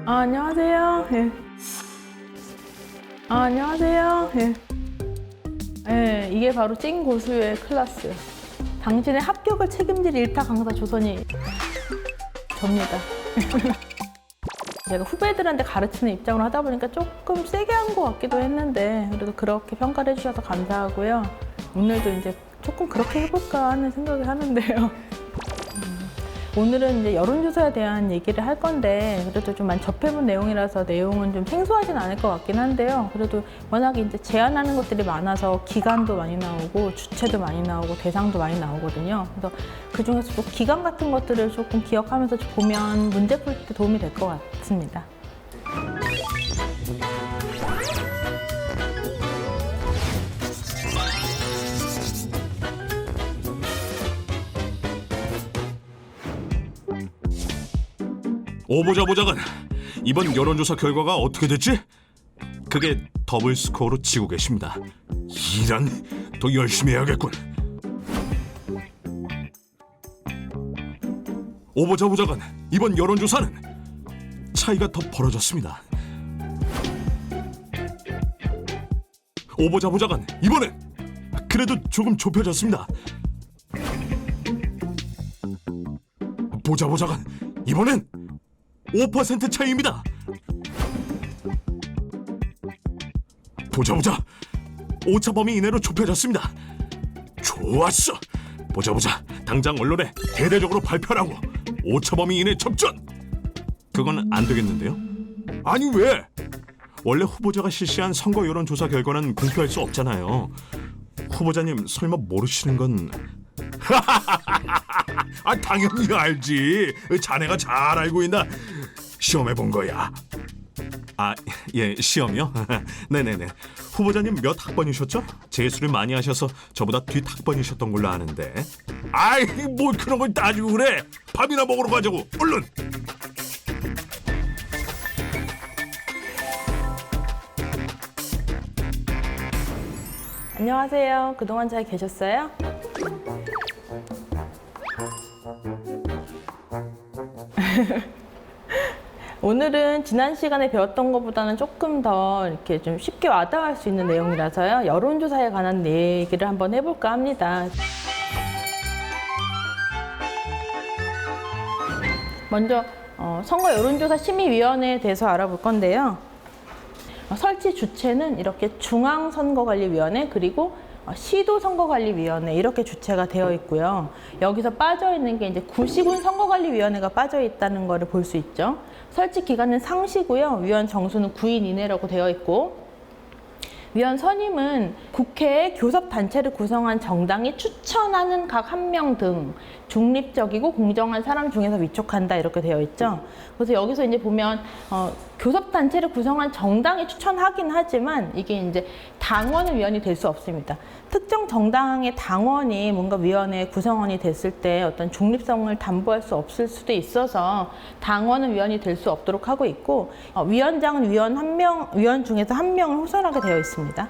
안녕하세요. 예. 안녕하세요. 예. 예, 이게 바로 찐 고수의 클래스. 당신의 합격을 책임질 일타 강사 조선이 접니다. 제가 후배들한테 가르치는 입장으로 하다 보니까 조금 세게 한 것 같기도 했는데 그래도 그렇게 평가를 해주셔서 감사하고요. 오늘도 이제 조금 그렇게 해볼까 하는 생각을 하는데요. 오늘은 이제 여론조사에 대한 얘기를 할 건데 그래도 좀 많이 접해본 내용이라서 내용은 좀 생소하진 않을 것 같긴 한데요. 그래도 워낙에 이제 제안하는 것들이 많아서 기간도 많이 나오고 주체도 많이 나오고 대상도 많이 나오거든요. 그래서 그 중에서 또 기간 같은 것들을 조금 기억하면서 보면 문제 풀 때 도움이 될 것 같습니다. 오보자 보자간 이번 여론조사 결과가 어떻게 됐지? 그게 더블 스코어로 지고 계십니다. 이런, 더 열심히 해야겠군. 오보자 보자간 이번 여론조사는 차이가 더 벌어졌습니다. 오보자 보자간 이번엔 그래도 조금 좁혀졌습니다. 보자 보자간 이번엔 5% 차이입니다. 보자 오차 범위 이내로 좁혀졌습니다. 좋았어. 보자 당장 언론에 대대적으로 발표하라고. 오차 범위 이내 접전. 그건 안 되겠는데요? 아니 왜? 원래 후보자가 실시한 선거 여론조사 결과는 공표할 수 없잖아요. 후보자님 설마 모르시는 건? 아 당연히 알지. 자네가 잘 알고 있나? 시험해 본 거야. 아, 예, 시험이요? 네네네. 후보자님 몇 학번이셨죠? 재수를 많이 하셔서 저보다 뒷 학번이셨던 걸로 아는데. 아이, 뭐 그런 걸 따지고 그래. 밥이나 먹으러 가자고. 얼른. 안녕하세요. 그동안 잘 계셨어요? 오늘은 지난 시간에 배웠던 것보다는 조금 더 이렇게 좀 쉽게 와닿을 수 있는 내용이라서요. 여론조사에 관한 얘기를 한번 해볼까 합니다. 먼저 선거 여론조사 심의위원회에 대해서 알아볼 건데요. 설치 주체는 이렇게 중앙선거관리위원회 그리고 시도선거관리위원회 이렇게 주체가 되어 있고요. 여기서 빠져 있는 게 이제 구시군 선거관리위원회가 빠져 있다는 것을 볼 수 있죠. 설치 기간은 상시고요. 위원 정수는 9인 이내라고 되어 있고 위원 선임은 국회의 교섭단체를 구성한 정당이 추천하는 각 한 명 등 중립적이고 공정한 사람 중에서 위촉한다 이렇게 되어 있죠. 그래서 여기서 이제 보면 교섭단체를 구성한 정당이 추천하긴 하지만 이게 이제 당원은 위원이 될 수 없습니다. 특정 정당의 당원이 뭔가 위원회 구성원이 됐을 때 어떤 중립성을 담보할 수 없을 수도 있어서 당원은 위원이 될 수 없도록 하고 있고 위원장은 위원 중에서 한 명을 후선하게 되어 있습니다.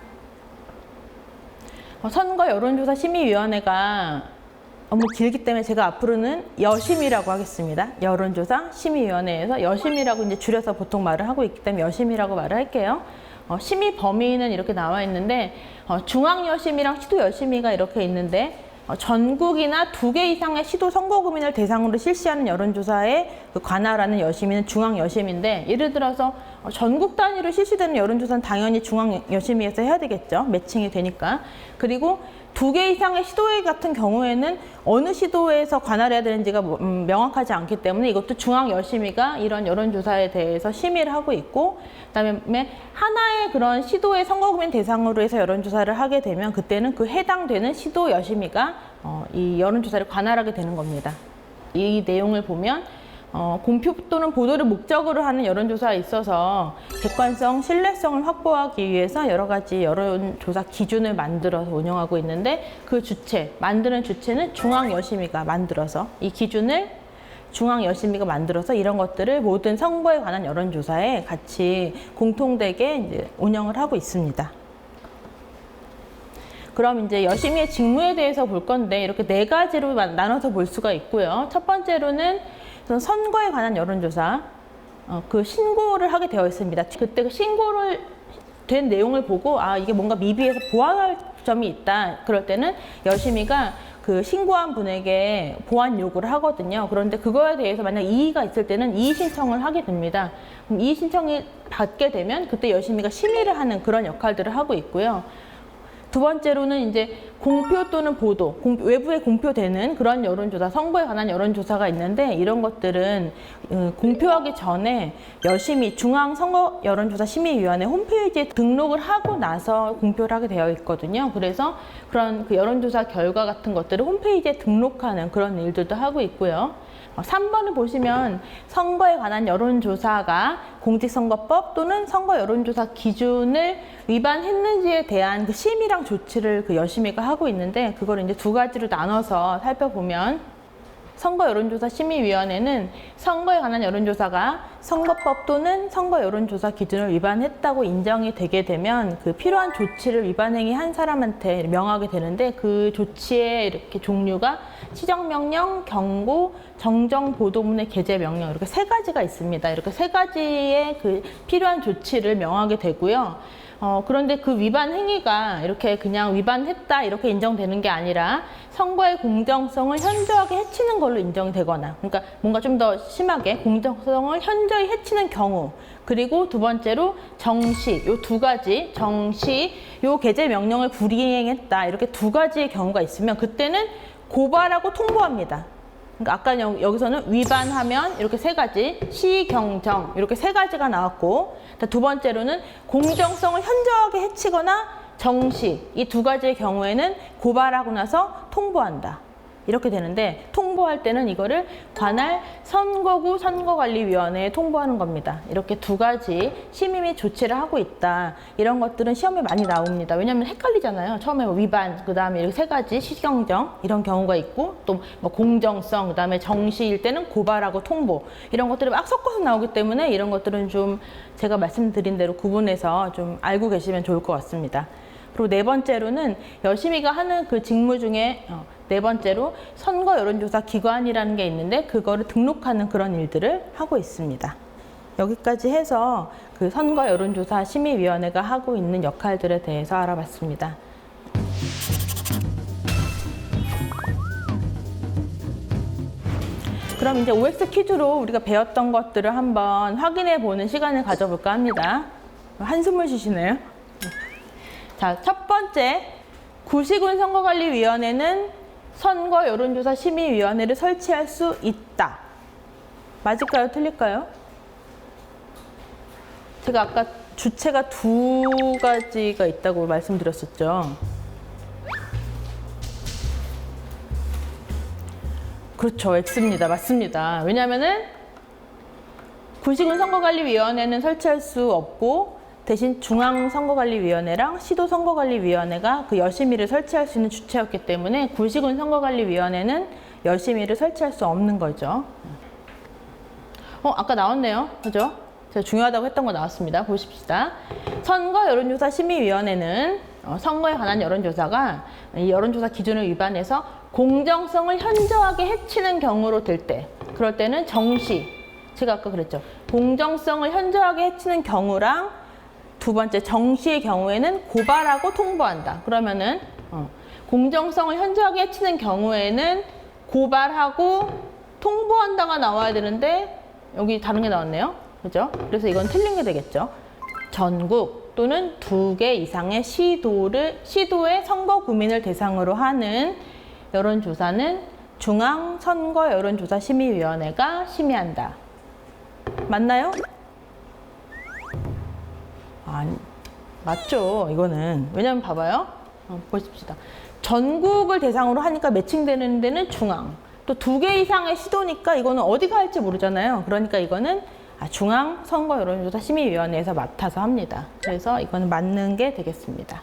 선거 여론조사 심의위원회가 너무 길기 때문에 제가 앞으로는 여심이라고 하겠습니다. 여론조사 심의위원회에서 여심이라고 이제 줄여서 보통 말을 하고 있기 때문에 여심이라고 말을 할게요. 심의 범위는 이렇게 나와 있는데 중앙여심이랑 시도여심이가 이렇게 있는데 전국이나 2개 이상의 시도 선거구민을 대상으로 실시하는 여론조사에 관할하는 여심위는 중앙여심인데 예를 들어서 전국 단위로 실시되는 여론조사는 당연히 중앙여심위에서 해야 되겠죠. 매칭이 되니까. 그리고 2개 이상의 시도회 같은 경우에는 어느 시도에서 관할해야 되는지가 명확하지 않기 때문에 이것도 중앙여심위가 이런 여론조사에 대해서 심의를 하고 있고 그다음에 하나의 그런 시도의 선거구민 대상으로 해서 여론조사를 하게 되면 그때는 그 해당되는 시도여심위가 이 여론조사를 관할하게 되는 겁니다. 이 내용을 보면 공표 또는 보도를 목적으로 하는 여론조사에 있어서 객관성, 신뢰성을 확보하기 위해서 여러 가지 여론조사 기준을 만들어서 운영하고 있는데 그 만드는 주체는 중앙여심위가 만들어서 이 기준을 중앙여심위가 만들어서 이런 것들을 모든 선거에 관한 여론조사에 같이 공통되게 이제 운영을 하고 있습니다. 그럼 이제 여심위의 직무에 대해서 볼 건데 이렇게 4가지로 나눠서 볼 수가 있고요. 첫 번째로는 선거에 관한 여론조사, 그 신고를 하게 되어 있습니다. 그때 그 신고를 된 내용을 보고 아 이게 뭔가 미비해서 보완할 점이 있다. 그럴 때는 여심이가 그 신고한 분에게 보완 요구를 하거든요. 그런데 그거에 대해서 만약 이의가 있을 때는 이의 신청을 하게 됩니다. 그럼 이의 신청이 받게 되면 그때 여심이가 심의를 하는 그런 역할들을 하고 있고요. 두 번째로는 이제 공표 또는 보도, 외부에 공표되는 그런 여론조사, 선거에 관한 여론조사가 있는데 이런 것들은 공표하기 전에 여심이 중앙선거여론조사심의위원회 홈페이지에 등록을 하고 나서 공표를 하게 되어 있거든요. 그래서 그런 그 여론조사 결과 같은 것들을 홈페이지에 등록하는 그런 일들도 하고 있고요. 3번을 보시면 선거에 관한 여론조사가 공직선거법 또는 선거 여론조사 기준을 위반했는지에 대한 그 심의랑 조치를 그 여심이가 하고 있는데 그걸 이제 두 가지로 나눠서 살펴보면 선거 여론조사 심의위원회는 선거에 관한 여론조사가 선거법 또는 선거 여론조사 기준을 위반했다고 인정이 되게 되면 그 필요한 조치를 위반 행위한 사람한테 명하게 되는데 그 조치의 이렇게 종류가 시정명령, 경고, 정정보도문의 게재명령 이렇게 세 가지가 있습니다. 이렇게 세 가지의 그 필요한 조치를 명하게 되고요. 그런데 그 위반 행위가 이렇게 그냥 위반했다 이렇게 인정되는 게 아니라 선거의 공정성을 현저하게 해치는 걸로 인정이 되거나 그러니까 뭔가 좀 더 심하게 공정성을 현저히 해치는 경우 그리고 두 번째로 정시 요 두 가지 정시 요 게재 명령을 불이행했다 이렇게 두 가지의 경우가 있으면 그때는 고발하고 통보합니다. 그러니까 아까 여기서는 위반하면 이렇게 세 가지, 시경정 이렇게 세 가지가 나왔고 두 번째로는 공정성을 현저하게 해치거나 정시 이 두 가지의 경우에는 고발하고 나서 통보한다. 이렇게 되는데 통보할 때는 이거를 관할 선거구 선거관리위원회에 통보하는 겁니다. 이렇게 두 가지 심의 및 조치를 하고 있다. 이런 것들은 시험에 많이 나옵니다. 왜냐하면 헷갈리잖아요. 처음에 뭐 위반, 그 다음에 이렇게 세 가지 시경정 이런 경우가 있고 또 뭐 공정성, 그 다음에 정시일 때는 고발하고 통보 이런 것들이 막 섞어서 나오기 때문에 이런 것들은 좀 제가 말씀드린 대로 구분해서 좀 알고 계시면 좋을 것 같습니다. 그리고 네 번째로는 여심이가 하는 그 직무 중에 네 번째로 선거 여론조사 기관이라는 게 있는데 그거를 등록하는 그런 일들을 하고 있습니다. 여기까지 해서 그 선거 여론조사 심의위원회가 하고 있는 역할들에 대해서 알아봤습니다. 그럼 이제 OX 퀴즈로 우리가 배웠던 것들을 한번 확인해 보는 시간을 가져볼까 합니다. 한숨을 쉬시네요. 자, 첫 번째, 구시군 선거관리위원회는 선거 여론조사 심의위원회를 설치할 수 있다. 맞을까요? 틀릴까요? 제가 아까 주체가 두 가지가 있다고 말씀드렸었죠. 그렇죠. X입니다. 맞습니다. 왜냐하면은 구시군 선거관리위원회는 설치할 수 없고 대신 중앙선거관리위원회랑 시도선거관리위원회가 그 여심위를 설치할 수 있는 주체였기 때문에 구시군 선거관리위원회는 여심위를 설치할 수 없는 거죠. 아까 나왔네요. 그죠? 제가 중요하다고 했던 거 나왔습니다. 보십시다. 선거 여론조사 심의위원회는 선거에 관한 여론조사가 이 여론조사 기준을 위반해서 공정성을 현저하게 해치는 경우로 될 때, 그럴 때는 정시, 제가 아까 그랬죠. 공정성을 현저하게 해치는 경우랑 두 번째 정시의 경우에는 고발하고 통보한다. 그러면은 공정성을 현저하게 해치는 경우에는 고발하고 통보한다가 나와야 되는데 여기 다른 게 나왔네요. 그죠? 그래서 이건 틀린 게 되겠죠. 전국 또는 2개 이상의 시도의 선거 구민을 대상으로 하는 여론조사는 중앙선거여론조사심의위원회가 심의한다. 맞나요? 아니, 맞죠. 이거는. 왜냐면 봐봐요. 보십시다. 전국을 대상으로 하니까 매칭되는 데는 중앙. 또 2개 이상의 시도니까 이거는 어디가 할지 모르잖아요. 그러니까 이거는 중앙선거여론조사심의위원회에서 맡아서 합니다. 그래서 이거는 맞는 게 되겠습니다.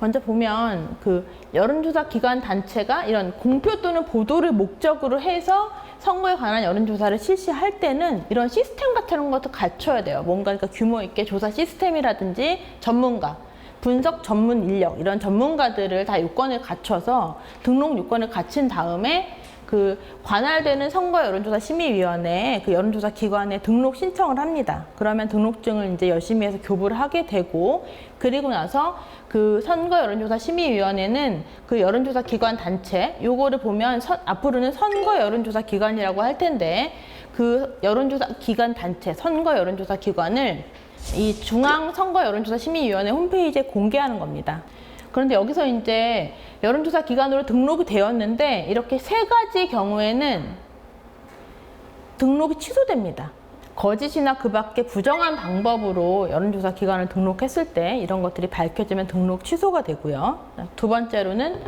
먼저 보면 그 여론조사 기관 단체가 이런 공표 또는 보도를 목적으로 해서 선거에 관한 여론조사를 실시할 때는 이런 시스템 같은 것도 갖춰야 돼요. 뭔가 그러니까 규모 있게 조사 시스템이라든지 전문가, 분석 전문 인력, 이런 전문가들을 다 요건을 갖춰서 등록 요건을 갖춘 다음에 그 관할되는 선거 여론조사 심의위원회에 그 여론조사 기관에 등록 신청을 합니다. 그러면 등록증을 이제 열심히 해서 교부를 하게 되고, 그리고 나서 그 선거 여론조사 심의위원회는 그 여론조사 기관 단체, 요거를 보면 앞으로는 선거 여론조사 기관이라고 할 텐데, 그 여론조사 기관 단체, 선거 여론조사 기관을 이 중앙선거 여론조사 심의위원회 홈페이지에 공개하는 겁니다. 그런데 여기서 이제 여론조사 기관으로 등록이 되었는데 이렇게 세 가지 경우에는 등록이 취소됩니다. 거짓이나 그 밖에 부정한 방법으로 여론조사 기관을 등록했을 때 이런 것들이 밝혀지면 등록 취소가 되고요. 두 번째로는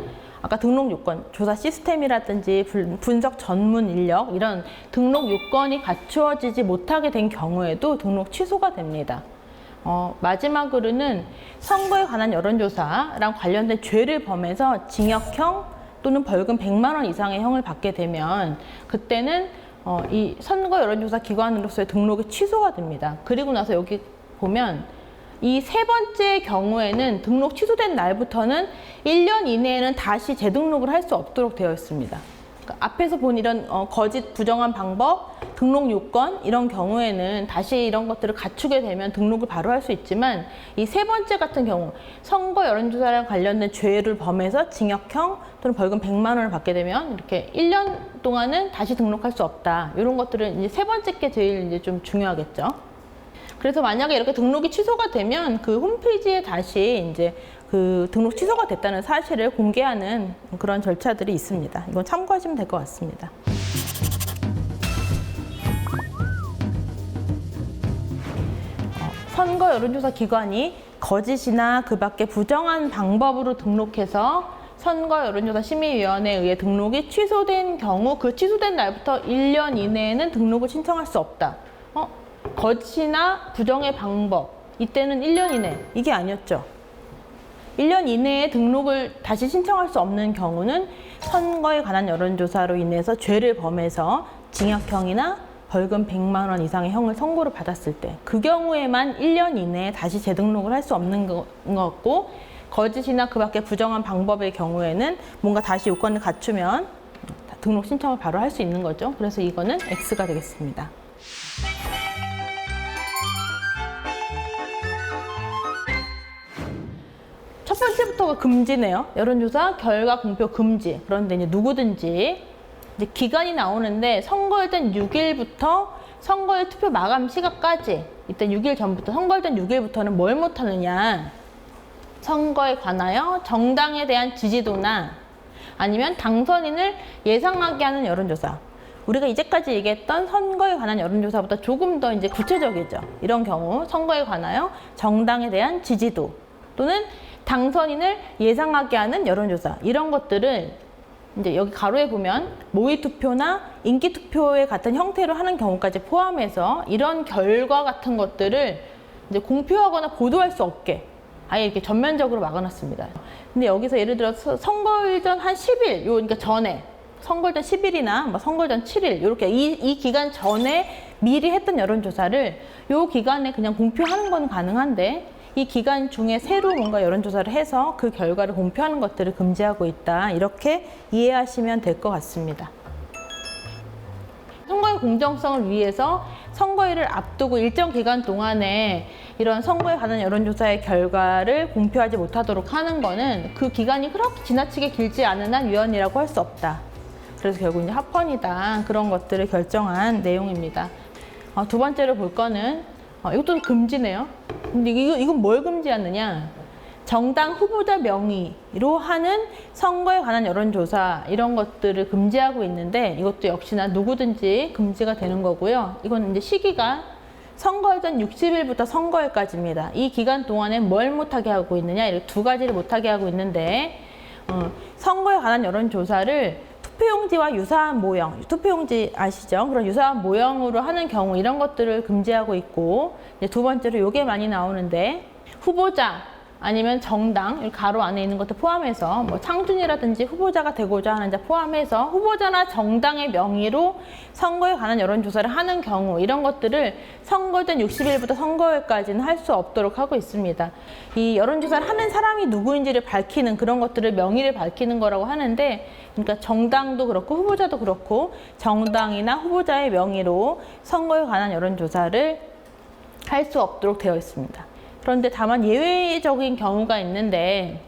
아까 등록 요건, 조사 시스템이라든지 분석 전문 인력, 이런 등록 요건이 갖추어지지 못하게 된 경우에도 등록 취소가 됩니다. 마지막으로는 선거에 관한 여론조사랑 관련된 죄를 범해서 징역형 또는 벌금 100만 원 이상의 형을 받게 되면 그때는 이 선거 여론조사 기관으로서의 등록이 취소가 됩니다. 그리고 나서 여기 보면 이 세 번째 경우에는 등록 취소된 날부터는 1년 이내에는 다시 재등록을 할 수 없도록 되어 있습니다. 그러니까 앞에서 본 이런 거짓 부정한 방법, 등록 요건 이런 경우에는 다시 이런 것들을 갖추게 되면 등록을 바로 할 수 있지만, 이 세 번째 같은 경우 선거 여론조사랑 관련된 죄를 범해서 징역형 또는 벌금 100만 원을 받게 되면 이렇게 1년 동안은 다시 등록할 수 없다. 이런 것들은 이제 세 번째 게 제일 이제 좀 중요하겠죠. 그래서 만약에 이렇게 등록이 취소가 되면 그 홈페이지에 다시 이제 그 등록 취소가 됐다는 사실을 공개하는 그런 절차들이 있습니다. 이건 참고하시면 될 것 같습니다. 선거 여론조사 기관이 거짓이나 그 밖에 부정한 방법으로 등록해서 선거 여론조사 심의위원회에 의해 등록이 취소된 경우 그 취소된 날부터 1년 이내에는 등록을 신청할 수 없다. 거짓이나 부정의 방법, 이때는 1년 이내, 이게 아니었죠. 1년 이내에 등록을 다시 신청할 수 없는 경우는 선거에 관한 여론조사로 인해서 죄를 범해서 징역형이나 벌금 100만 원 이상의 형을 선고를 받았을 때, 그 경우에만 1년 이내에 다시 재등록을 할 수 없는 거고, 거짓이나 그 밖에 부정한 방법의 경우에는 뭔가 다시 요건을 갖추면 등록 신청을 바로 할 수 있는 거죠. 그래서 이거는 X가 되겠습니다. 첫 번째부터가 금지네요. 여론조사 결과 공표 금지. 그런데 이제 누구든지 이제 기간이 나오는데 선거일전 6일부터 선거일 투표 마감 시각까지, 이때 6일 전부터 선거일전 6일부터는 뭘 못하느냐, 선거에 관하여 정당에 대한 지지도나 아니면 당선인을 예상하게 하는 여론조사. 우리가 이제까지 얘기했던 선거에 관한 여론조사보다 조금 더 이제 구체적이죠. 이런 경우 선거에 관하여 정당에 대한 지지도 또는 당선인을 예상하게 하는 여론조사, 이런 것들을 이제 여기 가로에 보면 모의투표나 인기투표의 같은 형태로 하는 경우까지 포함해서 이런 결과 같은 것들을 이제 공표하거나 보도할 수 없게 아예 이렇게 전면적으로 막아놨습니다. 근데 여기서 예를 들어서 선거일 전 한 10일, 그러니까 전에 선거일 전 10일이나 뭐 선거일 전 7일 이렇게 이 기간 전에 미리 했던 여론조사를 이 기간에 그냥 공표하는 건 가능한데, 이 기간 중에 새로 뭔가 여론조사를 해서 그 결과를 공표하는 것들을 금지하고 있다. 이렇게 이해하시면 될 것 같습니다. 선거의 공정성을 위해서 선거일을 앞두고 일정 기간 동안에 이런 선거에 관한 여론조사의 결과를 공표하지 못하도록 하는 거는 그 기간이 그렇게 지나치게 길지 않은 한 위헌이라고 할 수 없다. 그래서 결국 이제 합헌이다. 그런 것들을 결정한 내용입니다. 두 번째로 볼 거는 이것도 금지네요. 근데 이건 뭘 금지하느냐? 정당 후보자 명의로 하는 선거에 관한 여론조사, 이런 것들을 금지하고 있는데, 이것도 역시나 누구든지 금지가 되는 거고요. 이건 이제 시기가 선거일 전 60일부터 선거일까지입니다. 이 기간 동안에 뭘 못하게 하고 있느냐? 이렇게 두 가지를 못하게 하고 있는데, 선거에 관한 여론조사를 투표용지와 유사한 모형, 투표용지 아시죠? 그런 유사한 모형으로 하는 경우 이런 것들을 금지하고 있고, 이제 두 번째로 이게 많이 나오는데, 후보자 아니면 정당, 이 가로 안에 있는 것도 포함해서 뭐 창준이라든지 후보자가 되고자 하는 자 포함해서 후보자나 정당의 명의로 선거에 관한 여론조사를 하는 경우 이런 것들을 선거전 60일부터 선거일까지는 할 수 없도록 하고 있습니다. 이 여론조사를 하는 사람이 누구인지를 밝히는 그런 것들을 명의를 밝히는 거라고 하는데 그러니까 정당도 그렇고 후보자도 그렇고 정당이나 후보자의 명의로 선거에 관한 여론조사를 할 수 없도록 되어 있습니다. 그런데 다만 예외적인 경우가 있는데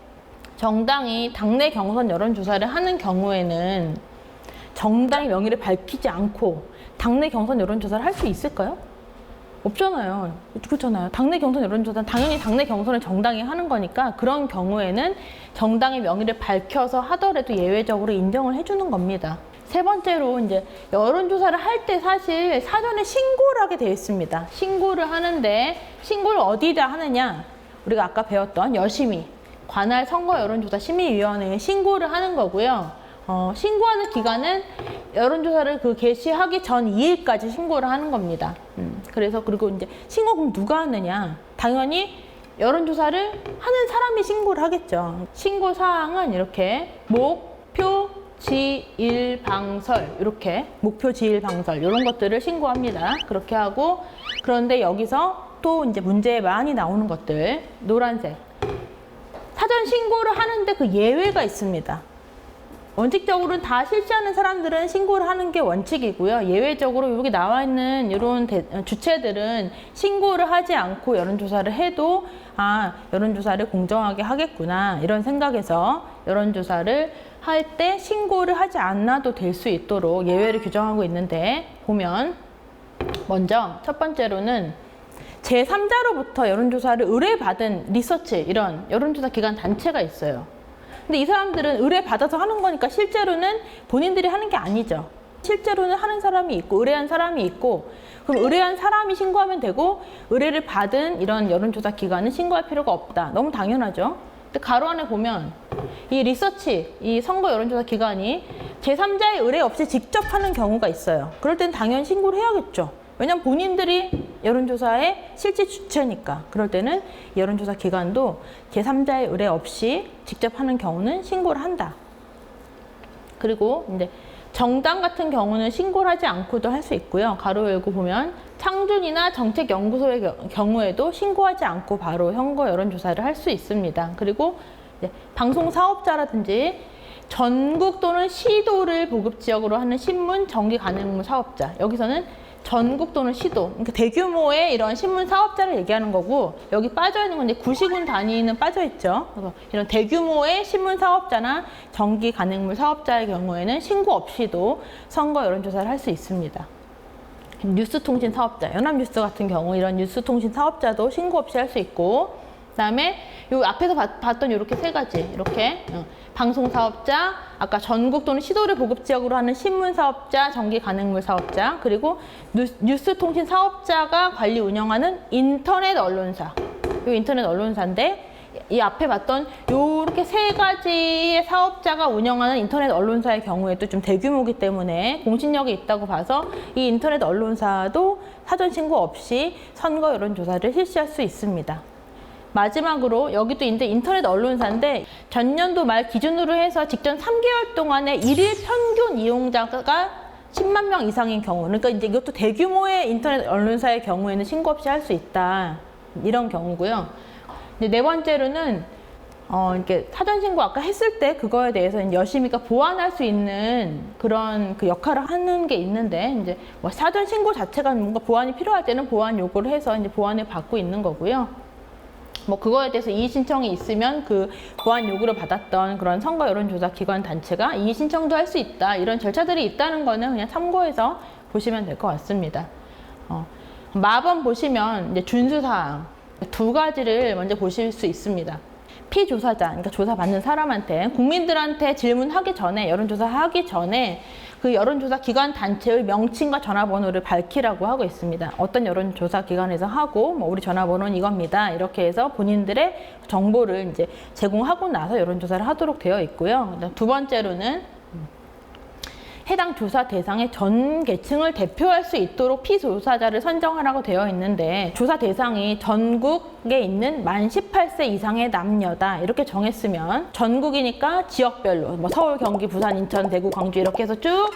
정당이 당내 경선 여론조사를 하는 경우에는 정당의 명의를 밝히지 않고 당내 경선 여론조사를 할 수 있을까요? 없잖아요. 그렇잖아요. 당내 경선 여론조사는 당연히 당내 경선을 정당이 하는 거니까 그런 경우에는 정당의 명의를 밝혀서 하더라도 예외적으로 인정을 해주는 겁니다. 세 번째로 이제 여론조사를 할 때 사실 사전에 신고를 하게 되어 있습니다. 신고를 하는데 신고를 어디다 하느냐? 우리가 아까 배웠던 여심위, 관할 선거 여론조사 심의위원회에 신고를 하는 거고요. 신고하는 기간은 여론조사를 개시하기 전 2일까지 신고를 하는 겁니다. 그래서 그리고 이제 신고 그럼 누가 하느냐? 당연히 여론조사를 하는 사람이 신고를 하겠죠. 신고 사항은 이렇게 목표 지일 방설 이렇게 목표 지일 방설 이런 것들을 신고합니다. 그렇게 하고 그런데 여기서 또 이제 문제에 많이 나오는 것들 노란색 사전 신고를 하는데 그 예외가 있습니다. 원칙적으로는 다 실시하는 사람들은 신고를 하는 게 원칙이고요. 예외적으로 여기 나와 있는 이런 주체들은 신고를 하지 않고 여론조사를 해도 여론조사를 공정하게 하겠구나 이런 생각에서 여론조사를 할 때 신고를 하지 않아도 될 수 있도록 예외를 규정하고 있는데 보면 먼저 첫 번째로는 제3자로부터 여론조사를 의뢰받은 리서치 이런 여론조사 기관 단체가 있어요. 근데 이 사람들은 의뢰받아서 하는 거니까 실제로는 본인들이 하는 게 아니죠. 실제로는 하는 사람이 있고 의뢰한 사람이 있고 그럼 의뢰한 사람이 신고하면 되고 의뢰를 받은 이런 여론조사 기관은 신고할 필요가 없다. 너무 당연하죠. 근데 가로 안에 보면 이 리서치, 이 선거 여론조사 기관이 제3자의 의뢰 없이 직접 하는 경우가 있어요. 그럴 땐 당연히 신고를 해야겠죠. 왜냐면 본인들이 여론조사의 실제 주체니까. 그럴 때는 여론조사 기관도 제3자의 의뢰 없이 직접 하는 경우는 신고를 한다. 그리고 이제 정당 같은 경우는 신고를 하지 않고도 할 수 있고요. 가로 열고 보면 창준이나 정책연구소의 경우에도 신고하지 않고 바로 선거 여론조사를 할 수 있습니다. 그리고 이제 방송사업자라든지 전국 또는 시도를 보급지역으로 하는 신문, 정기 간행물 사업자. 여기서는 전국 또는 시도, 그러니까 대규모의 이런 신문 사업자를 얘기하는 거고 여기 빠져있는 건 이제 구시군 단위는 빠져있죠. 그래서 이런 대규모의 신문 사업자나 정기 간행물 사업자의 경우에는 신고 없이도 선거 여론조사를 할 수 있습니다. 뉴스통신 사업자, 연합뉴스 같은 경우 이런 뉴스통신 사업자도 신고 없이 할 수 있고 그다음에 요 앞에서 봤던 이렇게 세 가지 이렇게 방송사업자, 아까 전국 또는 시도를 보급지역으로 하는 신문사업자, 정기 간행물 사업자, 그리고 뉴스통신 사업자가 관리 운영하는 인터넷 언론사. 이 인터넷 언론사인데 이 앞에 봤던 요렇게 세 가지의 사업자가 운영하는 인터넷 언론사의 경우에도 좀 대규모이기 때문에 공신력이 있다고 봐서 이 인터넷 언론사도 사전 신고 없이 선거 여론조사를 실시할 수 있습니다. 마지막으로 여기도 인터넷 언론사인데 전년도 말 기준으로 해서 직전 3개월 동안에 1일 평균 이용자가 10만 명 이상인 경우, 그러니까 이제 이것도 대규모의 인터넷 언론사의 경우에는 신고 없이 할 수 있다. 이런 경우고요. 이제 네 번째로는 이렇게 사전 신고 아까 했을 때 그거에 대해서 여심위가 보완할 수 있는 그런 그 역할을 하는 게 있는데 이제 뭐 사전 신고 자체가 뭔가 보완이 필요할 때는 보완 요구를 해서 이제 보완을 받고 있는 거고요. 뭐 그거에 대해서 이의 신청이 있으면 그 보완 요구를 받았던 그런 선거 여론조사 기관 단체가 이의 신청도 할 수 있다. 이런 절차들이 있다는 거는 그냥 참고해서 보시면 될 것 같습니다. 마번 보시면 이제 준수사항 두 가지를 먼저 보실 수 있습니다. 피조사자, 그러니까 조사받는 사람한테 국민들한테 질문하기 전에 여론조사 하기 전에 그 여론조사 기관 단체의 명칭과 전화번호를 밝히라고 하고 있습니다. 어떤 여론조사 기관에서 하고 우리 전화번호는 이겁니다. 이렇게 해서 본인들의 정보를 이제 제공하고 나서 여론조사를 하도록 되어 있고요. 두 번째로는 해당 조사 대상의 전 계층을 대표할 수 있도록 피조사자를 선정하라고 되어 있는데 조사 대상이 전국에 있는 만 18세 이상의 남녀다 이렇게 정했으면 전국이니까 지역별로 뭐 서울, 경기, 부산, 인천, 대구, 광주 이렇게 해서 쭉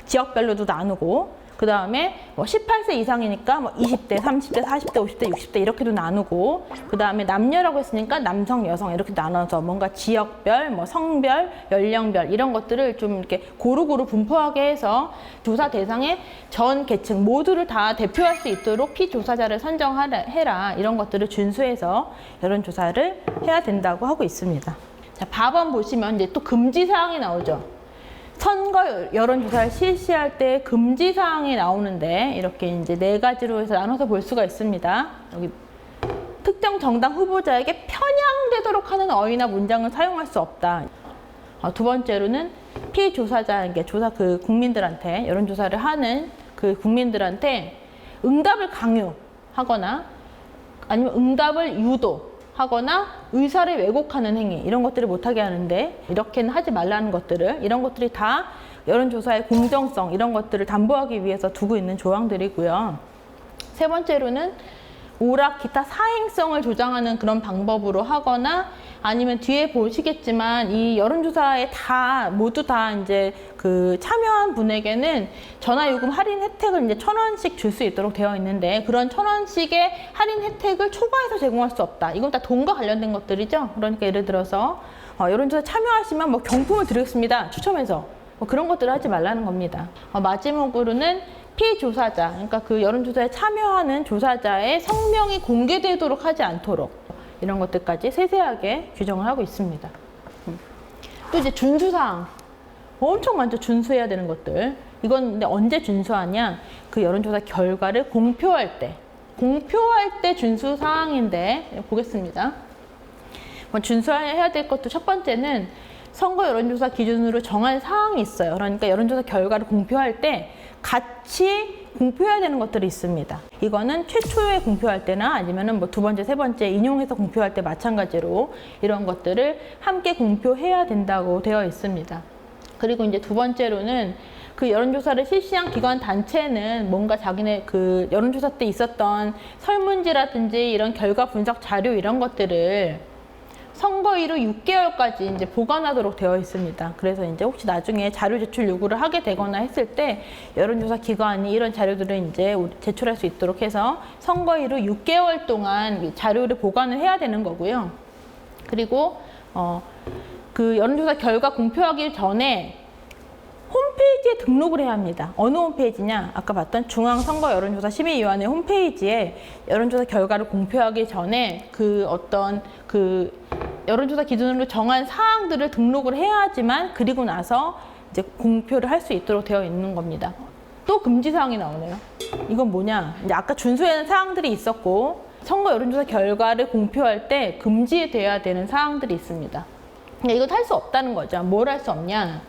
지역별로도 나누고 그 다음에 뭐 18세 이상이니까 뭐 20대, 30대, 40대, 50대, 60대 이렇게도 나누고 그 다음에 남녀라고 했으니까 남성, 여성 이렇게 나눠서 뭔가 지역별, 뭐 성별, 연령별 이런 것들을 좀 이렇게 고루고루 분포하게 해서 조사 대상의 전 계층 모두를 다 대표할 수 있도록 피조사자를 선정해라 이런 것들을 준수해서 여론조사를 해야 된다고 하고 있습니다. 자, 밥원 보시면 이제 또 금지사항이 나오죠. 선거 여론조사를 실시할 때 금지사항이 나오는데 이렇게 이제 4가지로 해서 나눠서 볼 수가 있습니다. 여기 특정 정당 후보자에게 편향되도록 하는 어휘나 문장을 사용할 수 없다. 두 번째로는 피조사자에게 조사 국민들한테 여론조사를 하는 그 국민들한테 응답을 강요하거나 아니면 응답을 유도하거나 의사를 왜곡하는 행위 이런 것들을 못하게 하는데 이렇게는 하지 말라는 것들을 이런 것들이 다 여론조사의 공정성 이런 것들을 담보하기 위해서 두고 있는 조항들이고요. 세 번째로는 오락 기타 사행성을 조장하는 그런 방법으로 하거나 아니면 뒤에 보시겠지만 이 여론조사에 모두 다 이제 참여한 분에게는 전화요금 할인 혜택을 이제 1,000원씩 줄 수 있도록 되어 있는데 그런 1,000원씩의 할인 혜택을 초과해서 제공할 수 없다. 이건 다 돈과 관련된 것들이죠. 그러니까 예를 들어서 여론조사 참여하시면 뭐 경품을 드리겠습니다. 추첨해서 뭐 그런 것들을 하지 말라는 겁니다. 마지막으로는 피조사자, 그러니까 그 여론조사에 참여하는 조사자의 성명이 공개되도록 하지 않도록 이런 것들까지 세세하게 규정을 하고 있습니다. 또 이제 준수사항, 엄청 많죠. 준수해야 되는 것들. 이건 근데 언제 준수하냐? 그 여론조사 결과를 공표할 때 준수사항인데 보겠습니다. 준수해야 될 것도 첫 번째는 선거 여론조사 기준으로 정한 사항이 있어요. 그러니까 여론조사 결과를 공표할 때 같이 공표해야 되는 것들이 있습니다. 이거는 최초에 공표할 때나 아니면은 뭐 두 번째, 세 번째 인용해서 공표할 때 마찬가지로 이런 것들을 함께 공표해야 된다고 되어 있습니다. 그리고 이제 두 번째로는 그 여론조사를 실시한 기관 단체는 뭔가 자기네 그 여론조사 때 있었던 설문지라든지 이런 결과 분석 자료 이런 것들을 선거 이후 6개월까지 이제 보관하도록 되어 있습니다. 그래서 이제 혹시 나중에 자료 제출 요구를 하게 되거나 했을 때 여론조사 기관이 이런 자료들을 이제 제출할 수 있도록 해서 선거 이후 6개월 동안 자료를 보관을 해야 되는 거고요. 그리고 그 여론조사 결과 공표하기 전에 홈페이지에 등록을 해야 합니다. 어느 홈페이지냐? 아까 봤던 중앙선거여론조사심의위원회 홈페이지에 여론조사 결과를 공표하기 전에 여론조사 기준으로 정한 사항들을 등록을 해야지만 그리고 나서 이제 공표를 할 수 있도록 되어 있는 겁니다. 또 금지사항이 나오네요. 이건 뭐냐? 이제 아까 준수에는 사항들이 있었고 선거 여론조사 결과를 공표할 때 금지돼야 되는 사항들이 있습니다. 이거 할 수 없다는 거죠. 뭘 할 수 없냐?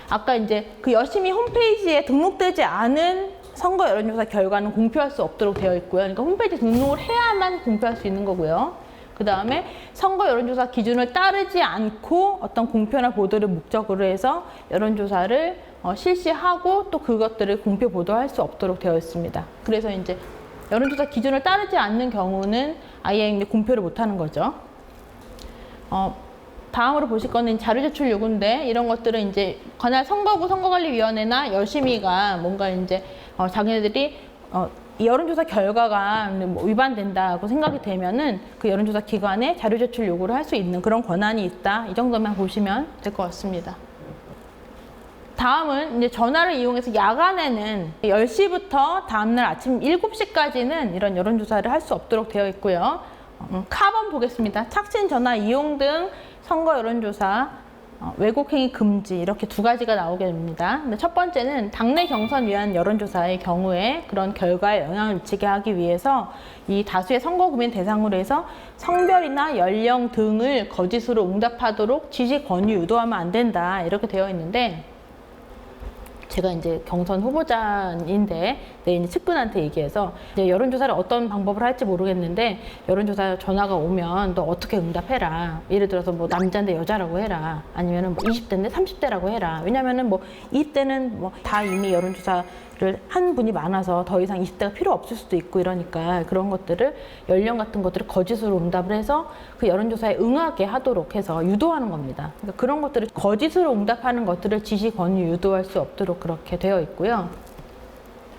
아까 이제 그 열심히 홈페이지에 등록되지 않은 선거 여론조사 결과는 공표할 수 없도록 되어 있고요. 그러니까 홈페이지에 등록을 해야만 공표할 수 있는 거고요. 그 다음에 선거 여론조사 기준을 따르지 않고 어떤 공표나 보도를 목적으로 해서 여론조사를 실시하고 또 그것들을 공표 보도할 수 없도록 되어 있습니다. 그래서 이제 여론조사 기준을 따르지 않는 경우는 아예 이제 공표를 못하는 거죠. 다음으로 보실 거는 자료 제출 요구인데 이런 것들은 이제 관할 선거구 선거관리위원회나 열심히가 뭔가 이제 자기네들이 이 여론조사 결과가 뭐 위반된다고 생각이 되면은 그 여론조사 기관에 자료 제출 요구를 할 수 있는 그런 권한이 있다. 이 정도만 보시면 될 것 같습니다. 다음은 이제 전화를 이용해서 야간에는 10시부터 다음날 아침 7시까지는 이런 여론조사를 할 수 없도록 되어 있고요. 카본 보겠습니다. 착신 전화 이용 등 선거 여론조사 왜곡행위 금지 이렇게 2가지가 나오게 됩니다. 근데 첫 번째는 당내 경선 위한 여론조사의 경우에 그런 결과에 영향을 미치게 하기 위해서 이 다수의 선거구민 대상으로 해서 성별이나 연령 등을 거짓으로 응답하도록 지시 권유 유도하면 안 된다 이렇게 되어 있는데 제가 이제 경선 후보자인데 내 이제 측근한테 얘기해서 이제 여론조사를 어떤 방법을 할지 모르겠는데 여론조사 전화가 오면 너 어떻게 응답해라. 예를 들어서 뭐 남자인데 여자라고 해라. 아니면은 뭐 20대인데 30대라고 해라. 왜냐면은 뭐 20대는 뭐 다 이미 여론조사를 한 분이 많아서 더 이상 20대가 필요 없을 수도 있고 이러니까 그런 것들을 연령 같은 것들을 거짓으로 응답을 해서 그 여론조사에 응하게 하도록 해서 유도하는 겁니다. 그러니까 그런 것들을 거짓으로 응답하는 것들을 지시 권유 유도할 수 없도록 그렇게 되어 있고요.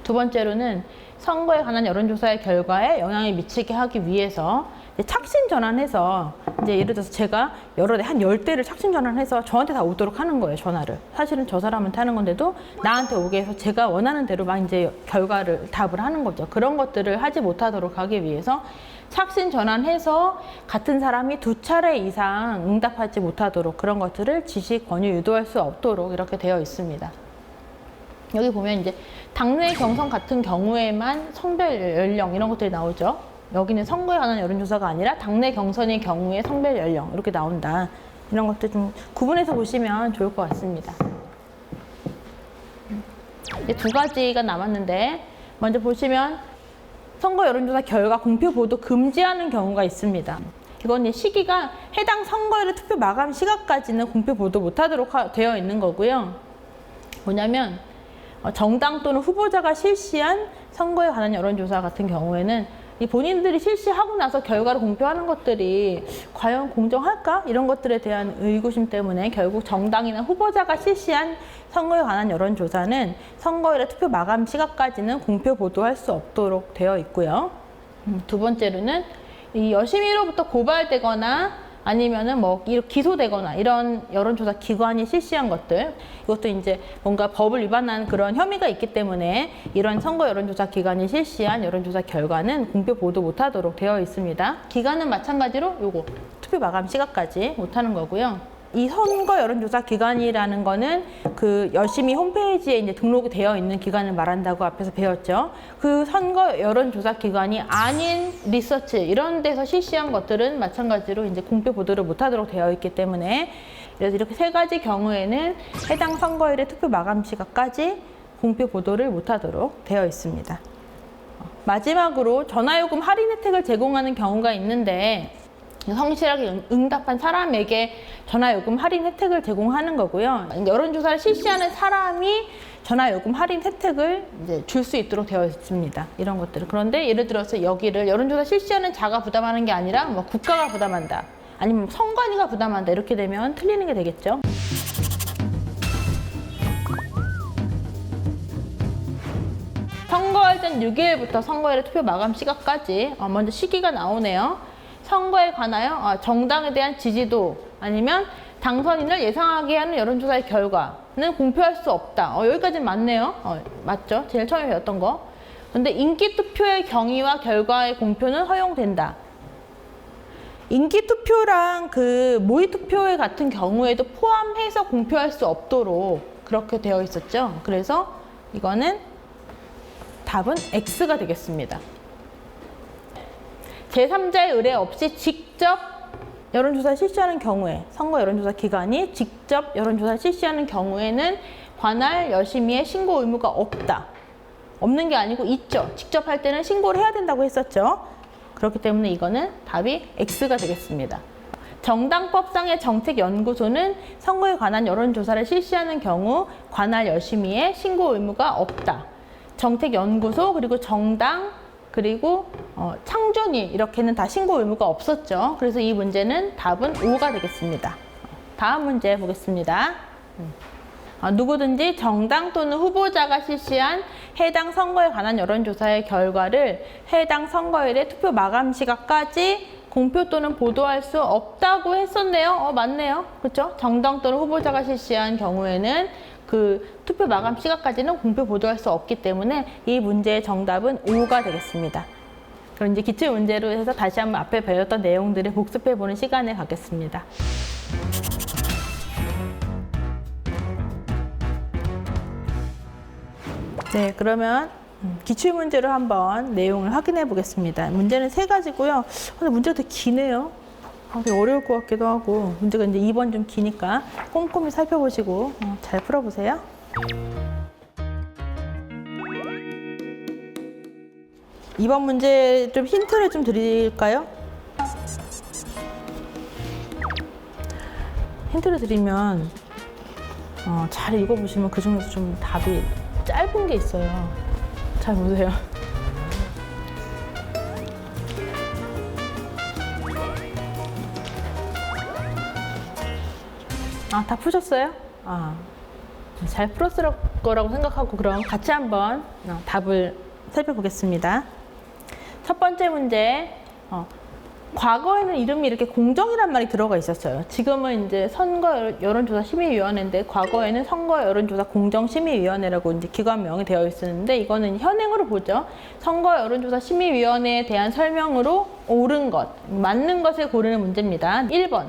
두 번째로는 선거에 관한 여론조사의 결과에 영향을 미치게 하기 위해서 착신 전환해서 이제 예를 들어서 제가 여러 대 한 10대를 착신 전환해서 저한테 다 오도록 하는 거예요, 전화를. 사실은 저 사람한테 하는 건데도 나한테 오게 해서 제가 원하는 대로 막 이제 결과를 답을 하는 거죠. 그런 것들을 하지 못하도록 하기 위해서 착신 전환해서 같은 사람이 2차례 이상 응답하지 못하도록 그런 것들을 지시 권유 유도할 수 없도록 이렇게 되어 있습니다. 여기 보면 이제 당내 경선 같은 경우에만 성별 연령 이런 것들이 나오죠. 여기는 선거에 관한 여론조사가 아니라 당내 경선의 경우에 성별 연령 이렇게 나온다. 이런 것들 좀 구분해서 보시면 좋을 것 같습니다. 이제 2가지가 남았는데 먼저 보시면 선거 여론조사 결과 공표 보도 금지하는 경우가 있습니다. 이건 시기가 해당 선거일의 투표 마감 시각까지는 공표 보도 못하도록 되어 있는 거고요. 뭐냐면 정당 또는 후보자가 실시한 선거에 관한 여론조사 같은 경우에는 이 본인들이 실시하고 나서 결과를 공표하는 것들이 과연 공정할까? 이런 것들에 대한 의구심 때문에 결국 정당이나 후보자가 실시한 선거에 관한 여론조사는 선거일의 투표 마감 시각까지는 공표 보도할 수 없도록 되어 있고요. 두 번째로는 이 여심위로부터 고발되거나 아니면은 뭐 기소되거나 이런 여론조사 기관이 실시한 것들, 이것도 이제 뭔가 법을 위반한 그런 혐의가 있기 때문에 이런 선거 여론조사 기관이 실시한 여론조사 결과는 공표 보도 못하도록 되어 있습니다. 기간은 마찬가지로 요거 투표 마감 시각까지 못하는 거고요. 이 선거 여론조사 기관이라는 거는 그 여심위 홈페이지에 이제 등록이 되어 있는 기관을 말한다고 앞에서 배웠죠. 그 선거 여론조사 기관이 아닌 리서치 이런 데서 실시한 것들은 마찬가지로 이제 공표 보도를 못하도록 되어 있기 때문에 그래서 이렇게 3가지 경우에는 해당 선거일의 투표 마감 시각까지 공표 보도를 못하도록 되어 있습니다. 마지막으로 전화요금 할인 혜택을 제공하는 경우가 있는데 성실하게 응답한 사람에게 전화요금 할인 혜택을 제공하는 거고요. 여론조사를 실시하는 사람이 전화요금 할인 혜택을 이제 줄 수 있도록 되어 있습니다. 이런 것들을. 그런데 예를 들어서 여기를 여론조사 실시하는 자가 부담하는 게 아니라 뭐 국가가 부담한다. 아니면 선관위가 부담한다. 이렇게 되면 틀리는 게 되겠죠. 선거일 전 6일부터 선거일의 투표 마감 시각까지 먼저 시기가 나오네요. 선거에 관하여 정당에 대한 지지도 아니면 당선인을 예상하게 하는 여론조사의 결과는 공표할 수 없다. 여기까지는 맞네요. 맞죠? 제일 처음에 배웠던 거. 그런데 인기투표의 경위와 결과의 공표는 허용된다. 인기투표랑 그 모의투표 같은 경우에도 포함해서 공표할 수 없도록 그렇게 되어 있었죠. 그래서 이거는 답은 X가 되겠습니다. 제3자의 의뢰 없이 직접 여론조사 실시하는 경우에 선거 여론조사 기관이 직접 여론조사 실시하는 경우에는 관할 여심위에 신고 의무가 없다. 없는 게 아니고 있죠. 직접 할 때는 신고를 해야 된다고 했었죠. 그렇기 때문에 이거는 답이 X가 되겠습니다. 정당법상의 정책연구소는 선거에 관한 여론조사를 실시하는 경우 관할 여심위에 신고 의무가 없다. 정책연구소 그리고 정당 그리고 창준이 이렇게는 다 신고 의무가 없었죠. 그래서 이 문제는 답은 5가 되겠습니다. 다음 문제 보겠습니다. 누구든지 정당 또는 후보자가 실시한 해당 선거에 관한 여론조사의 결과를 해당 선거일의 투표 마감 시각까지 공표 또는 보도할 수 없다고 했었네요. 맞네요. 그렇죠? 정당 또는 후보자가 실시한 경우에는 그 투표 마감 시각까지는 공표 보도할 수 없기 때문에 이 문제의 정답은 5가 되겠습니다. 그럼 이제 기출 문제로 해서 다시 한번 앞에 배웠던 내용들을 복습해보는 시간을 갖겠습니다. 네, 그러면 기출 문제로 한번 내용을 확인해 보겠습니다. 문제는 3가지고요. 근데 문제가 되게 기네요. 되게 어려울 것 같기도 하고 문제가 이제 2번 좀 기니까 꼼꼼히 살펴보시고 잘 풀어보세요. 이번 문제 좀 힌트를 좀 드릴까요? 힌트를 드리면 잘 읽어보시면 그 중에서 좀 답이 짧은 게 있어요. 잘 보세요. 다 푸셨어요? 잘 풀었을 거라고 생각하고 그럼 같이 한번 답을 살펴보겠습니다. 첫 번째 문제. 과거에는 이름이 이렇게 공정이란 말이 들어가 있었어요. 지금은 이제 선거 여론조사 심의위원회인데 과거에는 선거 여론조사 공정심의위원회라고 이제 기관명이 되어 있었는데 이거는 현행으로 보죠. 선거 여론조사 심의위원회에 대한 설명으로 옳은 것, 맞는 것을 고르는 문제입니다. 1번.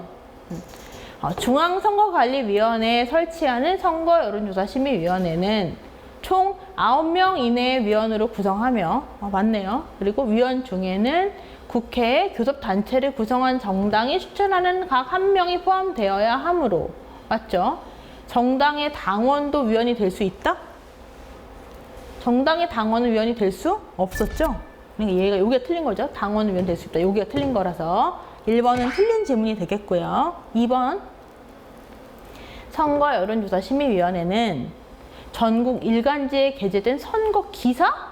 중앙선거관리위원회에 설치하는 선거 여론조사 심의위원회는 총 9명 이내의 위원으로 구성하며 맞네요. 그리고 위원 중에는 국회에 교섭단체를 구성한 정당이 추천하는 각 한 명이 포함되어야 하므로 맞죠? 정당의 당원도 위원이 될 수 있다? 정당의 당원은 위원이 될 수 없었죠? 그러니까 여기가 틀린 거죠. 당원은 위원 될 수 있다. 여기가 틀린 거라서 1번은 틀린 질문이 되겠고요. 2번 선거 여론조사 심의위원회는 전국 일간지에 게재된 선거 기사?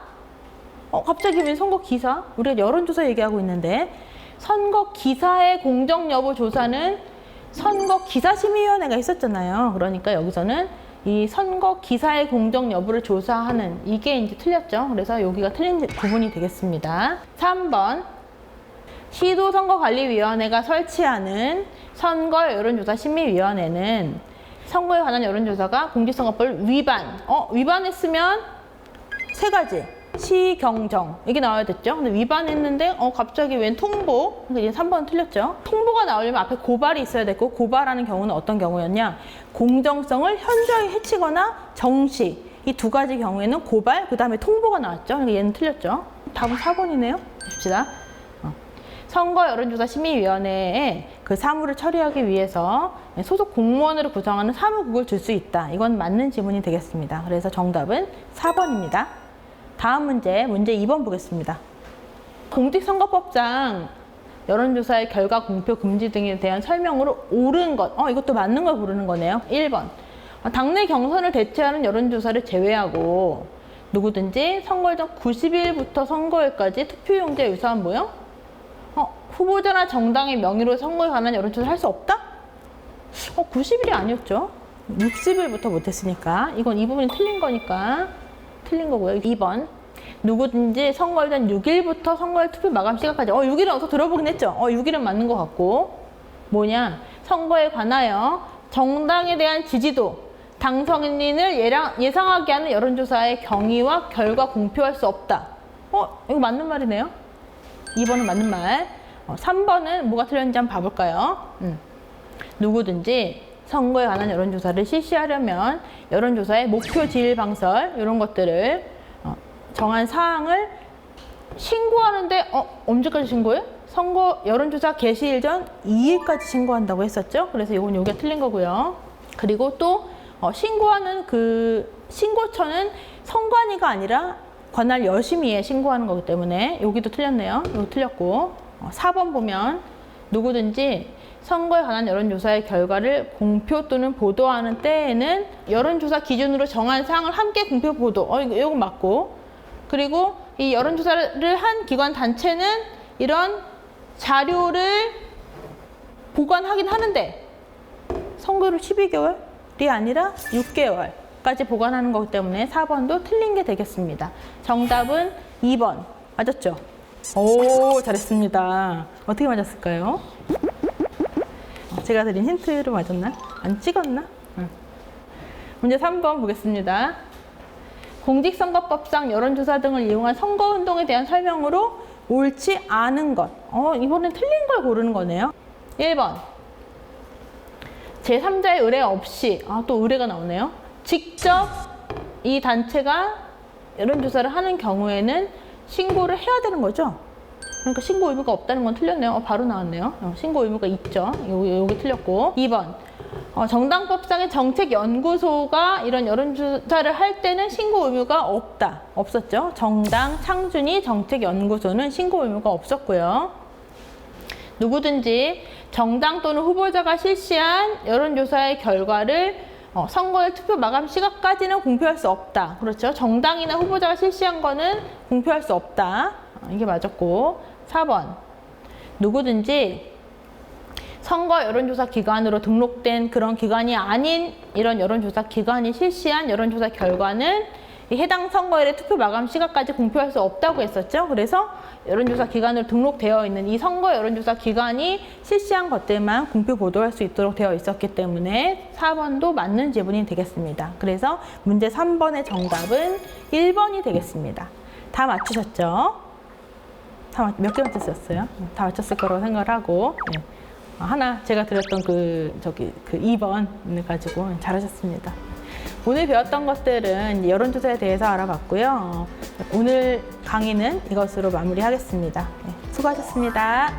갑자기 왜 선거 기사? 우리가 여론조사 얘기하고 있는데 선거 기사의 공정 여부 조사는 선거 기사심의위원회가 있었잖아요. 그러니까 여기서는 이 선거 기사의 공정 여부를 조사하는 이게 이제 틀렸죠. 그래서 여기가 틀린 부분이 되겠습니다. 3번 시도선거관리위원회가 설치하는 선거 여론조사 심의위원회는 선거에 관한 여론조사가 공직선거법 위반. 위반했으면 세 가지. 시경정 이게 나와야 됐죠. 근데 위반했는데 갑자기 웬 통보? 그러니까 이제 3번은 틀렸죠. 통보가 나오려면 앞에 고발이 있어야 됐고 고발하는 경우는 어떤 경우였냐? 공정성을 현저히 해치거나 정시 이 두 가지 경우에는 고발 그 다음에 통보가 나왔죠. 그러니까 얘는 틀렸죠. 답은 4번이네요. 봅시다. 선거 여론조사 심의위원회에 그 사무를 처리하기 위해서 소속 공무원으로 구성하는 사무국을 줄 수 있다. 이건 맞는 지문이 되겠습니다. 그래서 정답은 4번입니다. 다음 문제 2번 보겠습니다. 공직선거법상 여론조사의 결과 공표 금지 등에 대한 설명으로 옳은 것. 이것도 맞는 걸 고르는 거네요. 1번. 당내 경선을 대체하는 여론조사를 제외하고 누구든지 선거일정 90일부터 선거일까지 투표용지에 유사한 모형? 후보자나 정당의 명의로 선거에 관한 여론조사를 할 수 없다? 90일이 아니었죠. 60일부터 못했으니까 이건 이 부분이 틀린 거니까 틀린 거고요. 2번. 누구든지 선거일전 6일부터 선거일 투표 마감 시간까지. 6일은 어서 들어보긴 했죠. 6일은 맞는 것 같고. 뭐냐? 선거에 관하여 정당에 대한 지지도, 당선인을 예상하게 하는 여론조사의 경위와 결과 공표할 수 없다. 이거 맞는 말이네요. 2번은 맞는 말. 3번은 뭐가 틀렸는지 한번 봐볼까요? 누구든지 선거에 관한 여론조사를 실시하려면 여론조사의 목표 지일 방설 이런 것들을 정한 사항을 신고하는데 언제까지 신고해? 선거 여론조사 개시일 전 2일까지 신고한다고 했었죠. 그래서 이건 여기가 틀린 거고요. 그리고 또 신고하는 그 신고처는 선관위가 아니라 관할 여심위에 신고하는 거기 때문에 여기도 틀렸네요. 여기 틀렸고 4번 보면 누구든지 선거에 관한 여론조사의 결과를 공표 또는 보도하는 때에는 여론조사 기준으로 정한 사항을 함께 공표 보도. 이거 맞고. 그리고 이 여론조사를 한 기관 단체는 이런 자료를 보관하긴 하는데 선거를 12개월이 아니라 6개월까지 보관하는 거기 때문에 4번도 틀린 게 되겠습니다. 정답은 2번. 맞았죠? 오, 잘했습니다. 어떻게 맞았을까요? 제가 드린 힌트로 맞았나? 안 찍었나? 문제 3번 보겠습니다. 공직선거법상 여론조사 등을 이용한 선거운동에 대한 설명으로 옳지 않은 것. 이번엔 틀린 걸 고르는 거네요. 1번. 제3자의 의뢰 없이, 또 의뢰가 나오네요. 직접 이 단체가 여론조사를 하는 경우에는 신고를 해야 되는 거죠. 그러니까 신고 의무가 없다는 건 틀렸네요. 바로 나왔네요. 신고 의무가 있죠. 여기 틀렸고. 2번. 정당법상의 정책연구소가 이런 여론조사를 할 때는 신고 의무가 없었죠. 정당 창준이 정책연구소는 신고 의무가 없었고요. 누구든지 정당 또는 후보자가 실시한 여론조사의 결과를 선거일 투표 마감 시각까지는 공표할 수 없다. 그렇죠. 정당이나 후보자가 실시한 거는 공표할 수 없다. 이게 맞았고, 4번. 누구든지 선거 여론조사 기관으로 등록된 그런 기관이 아닌 이런 여론조사 기관이 실시한 여론조사 결과는 이 해당 선거일의 투표 마감 시각까지 공표할 수 없다고 했었죠. 그래서 여론조사 기관으로 등록되어 있는 이 선거 여론조사 기관이 실시한 것들만 공표 보도할 수 있도록 되어 있었기 때문에 4번도 맞는 지문이 되겠습니다. 그래서 문제 3번의 정답은 1번이 되겠습니다. 다 맞추셨죠? 몇 개 맞췄었어요? 다 맞췄을 거라고 생각을 하고, 네. 하나 제가 드렸던 그 2번 가지고 잘하셨습니다. 오늘 배웠던 것들은 여론조사에 대해서 알아봤고요. 오늘 강의는 이것으로 마무리하겠습니다. 네, 수고하셨습니다.